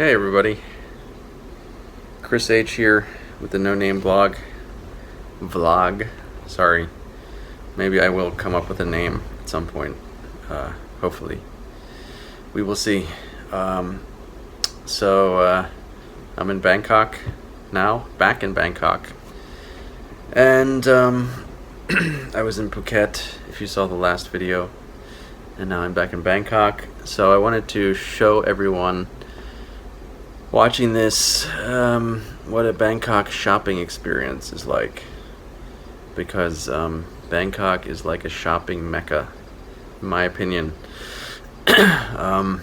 Hey everybody, Chris H here with the No Name Vlog. Sorry, maybe I will come up with a name at some point. Hopefully, we will see. So I'm in Bangkok now, back in Bangkok, and I was in Phuket. If you saw the last video, and now I'm back in Bangkok. So I wanted to show everyone watching this what a Bangkok shopping experience is like, because Bangkok is like a shopping mecca, in my opinion. There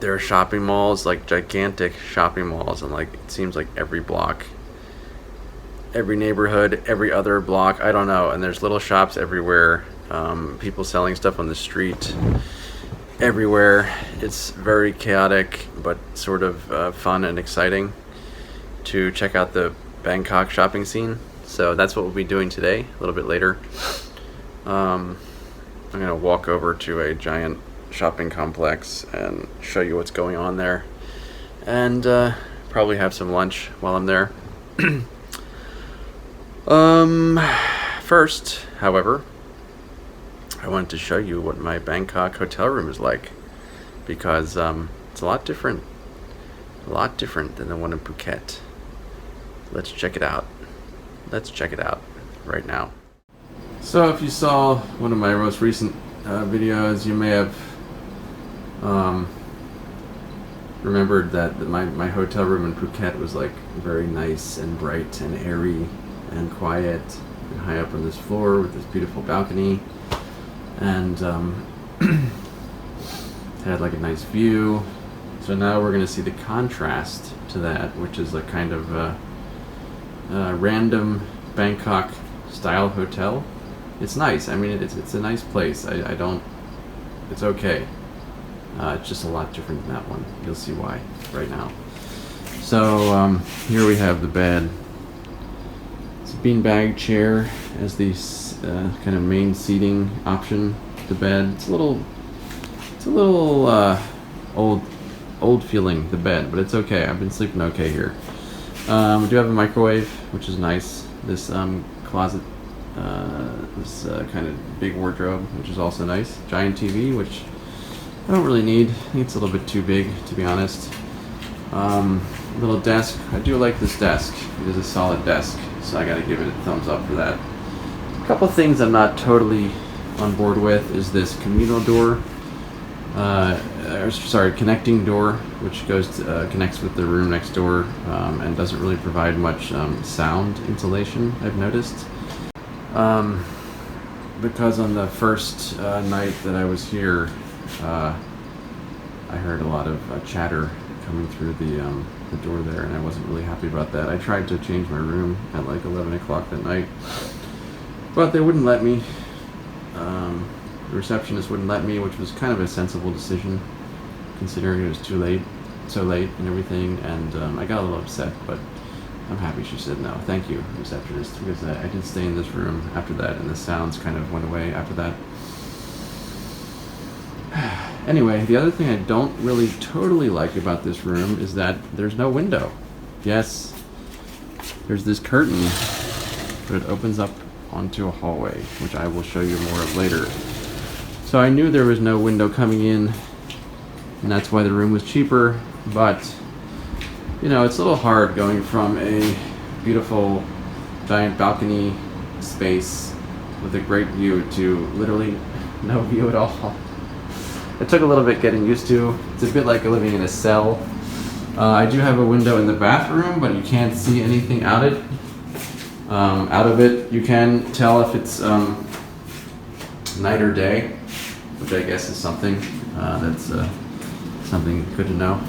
are shopping malls, like gigantic shopping malls, and like it seems like every block, every neighborhood, every other block, I don't know, and there's little shops everywhere, people selling stuff on the street everywhere. It's very chaotic, but sort of fun and exciting to check out the Bangkok shopping scene. So that's what we'll be doing today, a little bit later. I'm gonna walk over to a giant shopping complex and show you what's going on there, and probably have some lunch while I'm there. First, however, I wanted to show you what my Bangkok hotel room is like, because it's a lot different than the one in Phuket. Let's check it out. Let's check it out right now. So if you saw one of my most recent videos, you may have remembered that my hotel room in Phuket was like very nice and bright and airy and quiet and high up on this floor with this beautiful balcony, and had like a nice view. So now we're going to see the contrast to that, which is a kind of random Bangkok style hotel. It's nice. I mean, it's a nice place. I don't. It's okay. It's just a lot different than that one. You'll see why right now. So here we have the bed. It's a beanbag chair as the kind of main seating option. The bed. It's a little old feeling, the bed, but it's okay. I've been sleeping okay here. We do have a microwave, which is nice. This closet, this kind of big wardrobe, which is also nice. Giant TV, which I don't really need. I think it's a little bit too big, to be honest. Little desk. I do like this desk. It is a solid desk, so I gotta give it a thumbs up for that. A couple things I'm not totally on board with is this communal door, connecting door, which goes to, connects with the room next door, and doesn't really provide much sound insulation, I've noticed. Because on the first night that I was here, I heard a lot of chatter coming through the door there, and I wasn't really happy about that. I tried to change my room at like 11 o'clock that night, but they wouldn't let me. The receptionist wouldn't let me, which was kind of a sensible decision, considering it was so late and everything, and I got a little upset, but I'm happy she said no. Thank you, receptionist, because I did stay in this room after that, and the sounds kind of went away after that. Anyway, the other thing I don't really totally like about this room is that there's no window. Yes, there's this curtain, but it opens up onto a hallway, which I will show you more of later. So I knew there was no window coming in, and that's why the room was cheaper, but you know, it's a little hard going from a beautiful giant balcony space with a great view to literally no view at all. It took a little bit getting used to. It's a bit like living in a cell. I do have a window in the bathroom, but you can't see anything out of it. You can tell if it's night or day, which I guess is something that's something good to know.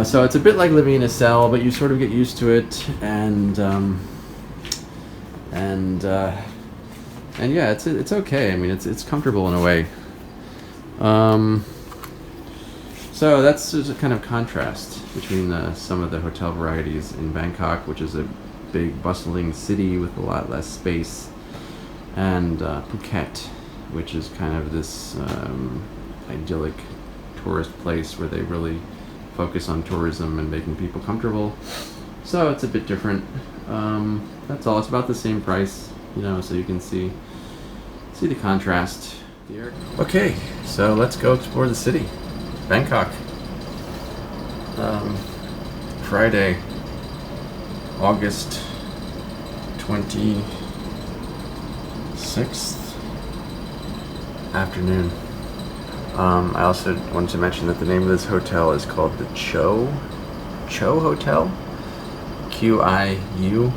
So it's a bit like living in a cell, but you sort of get used to it, and yeah, it's okay. I mean, it's comfortable in a way. So that's just a kind of contrast between some of the hotel varieties in Bangkok, which is a big bustling city with a lot less space, and Phuket, which is kind of this idyllic tourist place where they really focus on tourism and making people comfortable. So it's a bit different. That's all. It's about the same price, you know, so you can see the contrast here. Okay, so let's go explore the city, Bangkok. Friday, August 26th afternoon. I also wanted to mention that the name of this hotel is called the Cho Hotel, QIU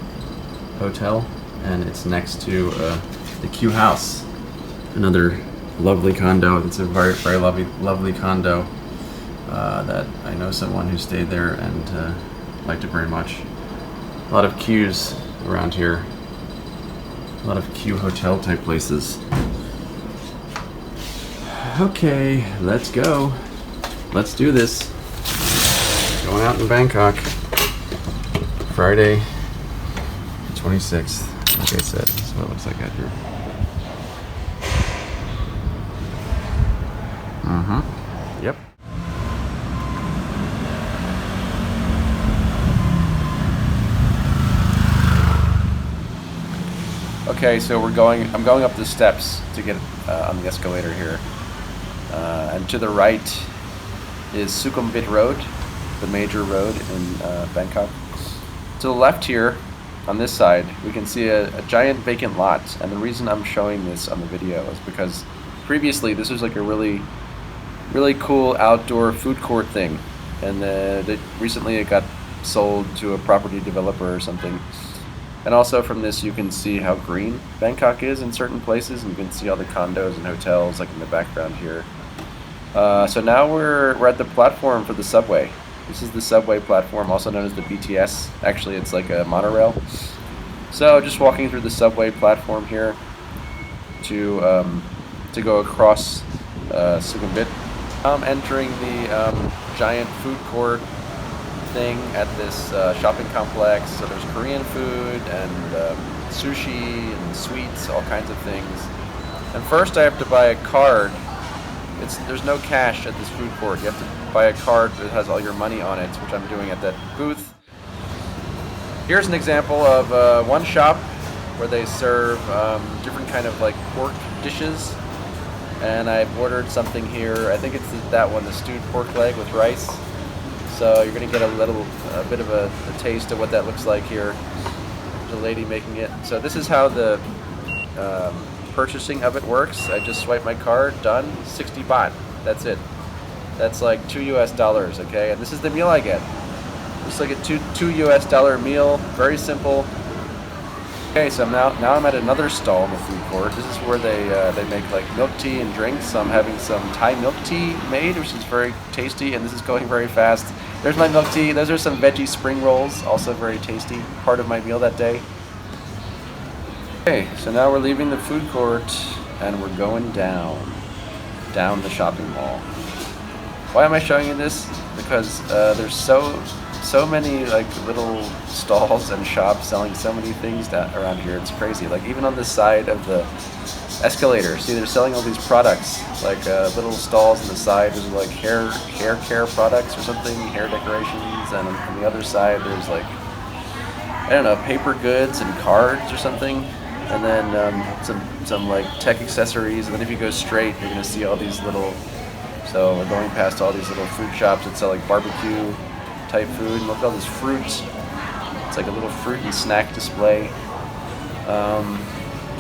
Hotel, and it's next to the Q House, another lovely condo. It's a very, very lovely condo that I know someone who stayed there and liked it very much. A lot of Qs around here, a lot of Q hotel type places. Okay, let's go. Let's do this. Going out in Bangkok. Friday, 26th. Like I said, this is what it looks like out here. Yep. Okay, so I'm going up the steps to get on the escalator here. And to the right is Sukhumvit Road, the major road in Bangkok. To the left here, on this side, we can see a giant vacant lot. And the reason I'm showing this on the video is because previously this was like a really cool outdoor food court thing. And recently it got sold to a property developer or something. And also from this you can see how green Bangkok is in certain places, and you can see all the condos and hotels like in the background here. So now we're at the platform for the subway. This is the subway platform, also known as the BTS. Actually, it's like a monorail. So just walking through the subway platform here to go across Sukhumvit. I'm entering the giant food court thing at this shopping complex. So there's Korean food and sushi and sweets, all kinds of things. And first I have to buy a card. There's no cash at this food court. You have to buy a card that has all your money on it, which I'm doing at that booth. Here's an example of one shop where they serve different kind of like pork dishes. And I've ordered something here. I think it's that one, the stewed pork leg with rice. So you're gonna get a bit of a taste of what that looks like here. There's a lady making it. So this is how the purchasing of it works. I just swipe my card, done, 60 baht. That's it. That's like $2 US, okay? And this is the meal I get. It's like a $2 US meal, very simple. Okay, so now I'm at another stall in the food court. This is where they make like milk tea and drinks. So I'm having some Thai milk tea made, which is very tasty, and this is going very fast. There's my milk tea. Those are some veggie spring rolls, also very tasty, part of my meal that day. Okay, so now we're leaving the food court and we're going down the shopping mall. Why am I showing you this? Because there's so many like little stalls and shops selling so many things around here. It's crazy. Like even on the side of the escalator, see they're selling all these products, like little stalls on the side. There's like hair care products or something, hair decorations, and on the other side there's like, I don't know, paper goods and cards or something. And then some like tech accessories, and then if you go straight, you're gonna see all these little. So we're going past all these little food shops that sell like barbecue type food. And look at all this fruit. It's like a little fruit and snack display.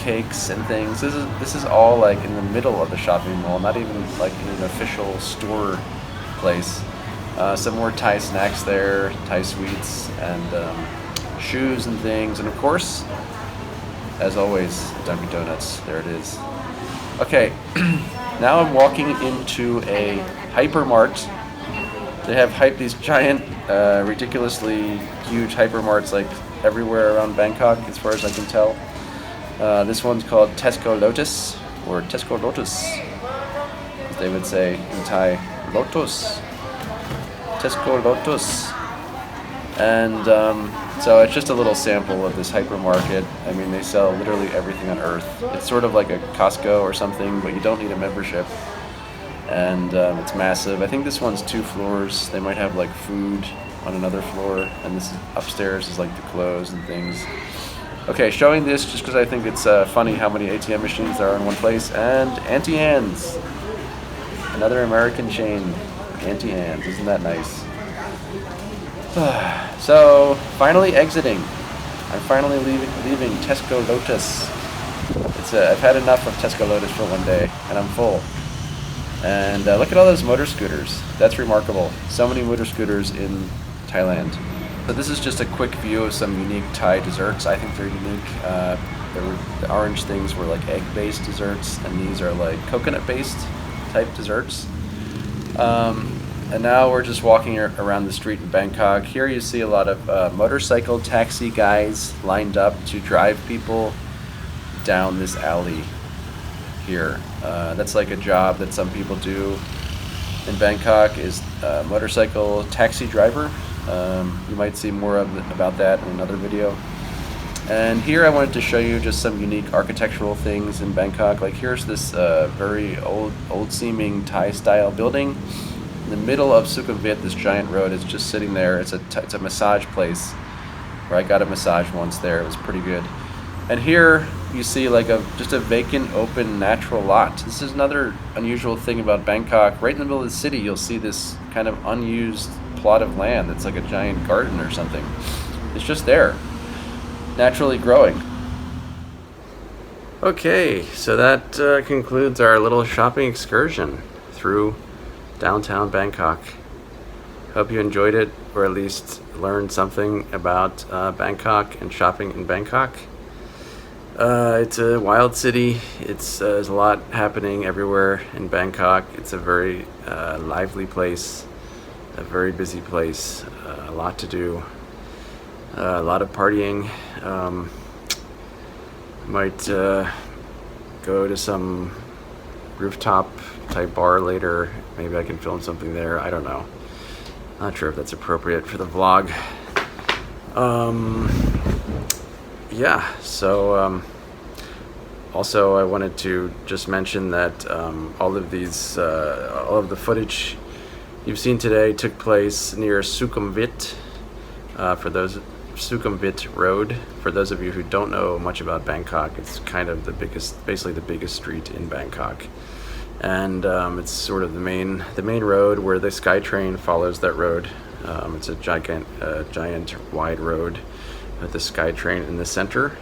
Cakes and things. This is all like in the middle of the shopping mall, not even like in an official store place. Some more Thai snacks there, Thai sweets, and shoes and things, and of course, as always, Dunkin' Donuts. There it is. Okay, now I'm walking into a hypermart. They have these giant, ridiculously huge hypermarts like everywhere around Bangkok, as far as I can tell. This one's called Tesco Lotus, or Tesco Lotus, as they would say in Thai. Lotus. Tesco Lotus. And so it's just a little sample of this hypermarket. I mean, they sell literally everything on earth. It's sort of like a Costco or something, but you don't need a membership. and it's massive. I think this one's 2 floors. They might have like food on another floor, and this is upstairs is like the clothes and things. Okay, showing this just because I think it's funny how many ATM machines there are in one place. And Auntie Anne's, another American chain, Auntie Anne's. Isn't that nice? So finally exiting. I'm finally leaving Tesco Lotus. I've had enough of Tesco Lotus for one day, and I'm full. And look at all those motor scooters. That's remarkable. So many motor scooters in Thailand. So this is just a quick view of some unique Thai desserts. I think they're unique. The orange things were like egg-based desserts, and these are like coconut-based type desserts. And now we're just walking around the street in Bangkok. Here you see a lot of motorcycle taxi guys lined up to drive people down this alley here. That's like a job that some people do in Bangkok, is motorcycle taxi driver. You might see more about that in another video. And here I wanted to show you just some unique architectural things in Bangkok. Like here's this very old-seeming Thai-style building. In the middle of Sukhumvit, this giant road is just sitting there. It's a massage place where I got a massage once there. It was pretty good. And here you see like just a vacant, open, natural lot. This is another unusual thing about Bangkok. Right in the middle of the city, you'll see this kind of unused plot of land that's like a giant garden or something. It's just there, naturally growing. Okay, so that concludes our little shopping excursion through downtown Bangkok. Hope you enjoyed it, or at least learned something about Bangkok and shopping in Bangkok. It's a wild city. There's a lot happening everywhere in Bangkok. It's a very lively place, a very busy place, a lot to do, a lot of partying. Might go to some rooftop type bar later. Maybe I can film something there. I don't know. Not sure if that's appropriate for the vlog. Yeah, so also I wanted to just mention that all of the footage you've seen today took place near Sukhumvit, Sukhumvit Road. For those of you who don't know much about Bangkok, it's kind of basically the biggest street in Bangkok. And it's sort of the main road where the SkyTrain follows that road. It's a giant wide road with the SkyTrain in the center.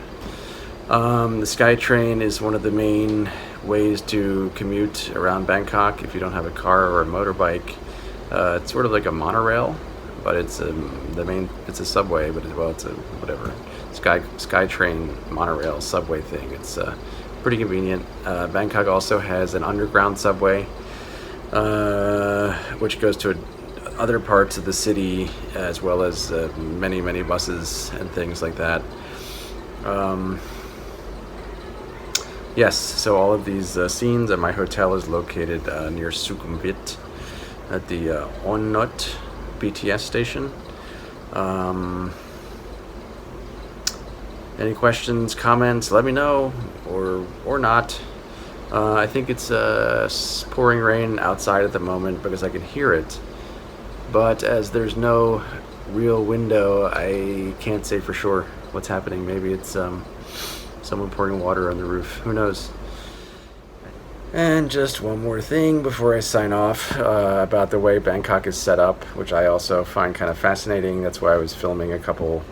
The SkyTrain is one of the main ways to commute around Bangkok if you don't have a car or a motorbike. It's sort of like a monorail, but it's a subway, but it's a whatever SkyTrain monorail subway thing. It's pretty convenient. Bangkok also has an underground subway, which goes to other parts of the city, as well as many buses and things like that. Yes, so all of these scenes, and my hotel is located near Sukhumvit at the Onnot BTS station. Any questions, comments, let me know, or not. I think it's pouring rain outside at the moment because I can hear it. But as there's no real window, I can't say for sure what's happening. Maybe it's someone pouring water on the roof. Who knows? And just one more thing before I sign off about the way Bangkok is set up, which I also find kind of fascinating. That's why I was filming a couple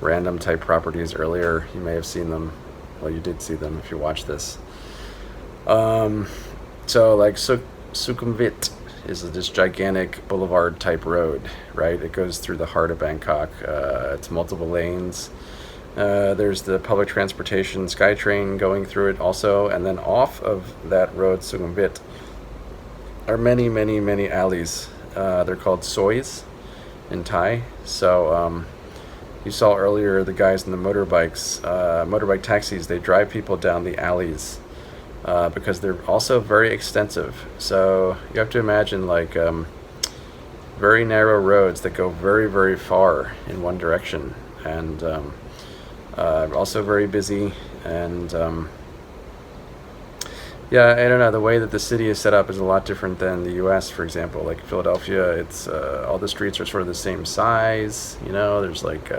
random type properties earlier. You may have seen them. Well, you did see them if you watched this. So like Sukhumvit is this gigantic boulevard type road, right? It goes through the heart of Bangkok. It's multiple lanes. There's the public transportation SkyTrain going through it also, and then off of that road, Sukhumvit, are many alleys. They're called sois in Thai. So you saw earlier the guys in the motorbike taxis, they drive people down the alleys because they're also very extensive. So you have to imagine like very narrow roads that go very far in one direction, and also very busy, and Yeah, I don't know. The way that the city is set up is a lot different than the U.S. For example, like Philadelphia, it's all the streets are sort of the same size. You know, there's like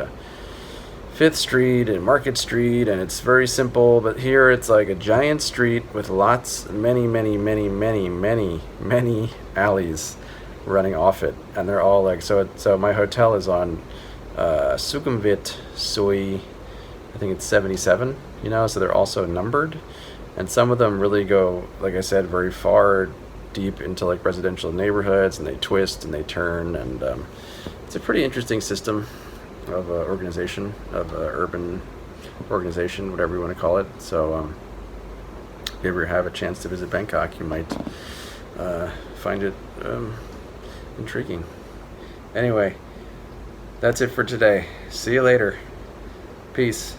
Fifth Street and Market Street, and it's very simple. But here, it's like a giant street with many, many, many, many, many, many alleys running off it, and they're all like so. So my hotel is on Sukhumvit Soi, I think it's 77. You know, so they're also numbered. And some of them really go, like I said, very far deep into like residential neighborhoods, and they twist and they turn, and it's a pretty interesting system of organization, of urban organization, whatever you want to call it. So if you ever have a chance to visit Bangkok, you might find it intriguing. Anyway, that's it for today. See you later. Peace.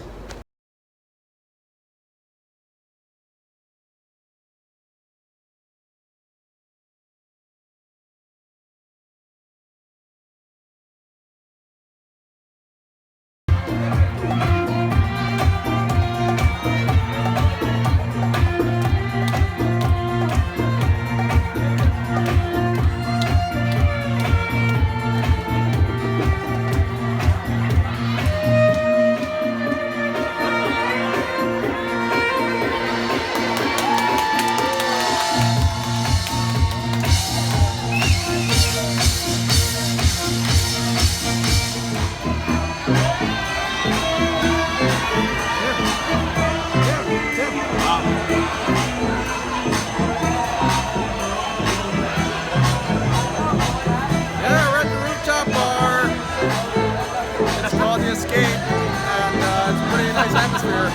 Atmosphere.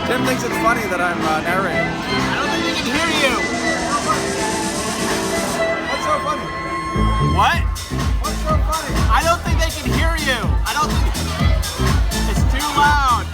Tim thinks it's funny that I'm narrating. I don't think they can hear you. What's so funny? What? What's so funny? I don't think they can hear you. I don't think it's too loud.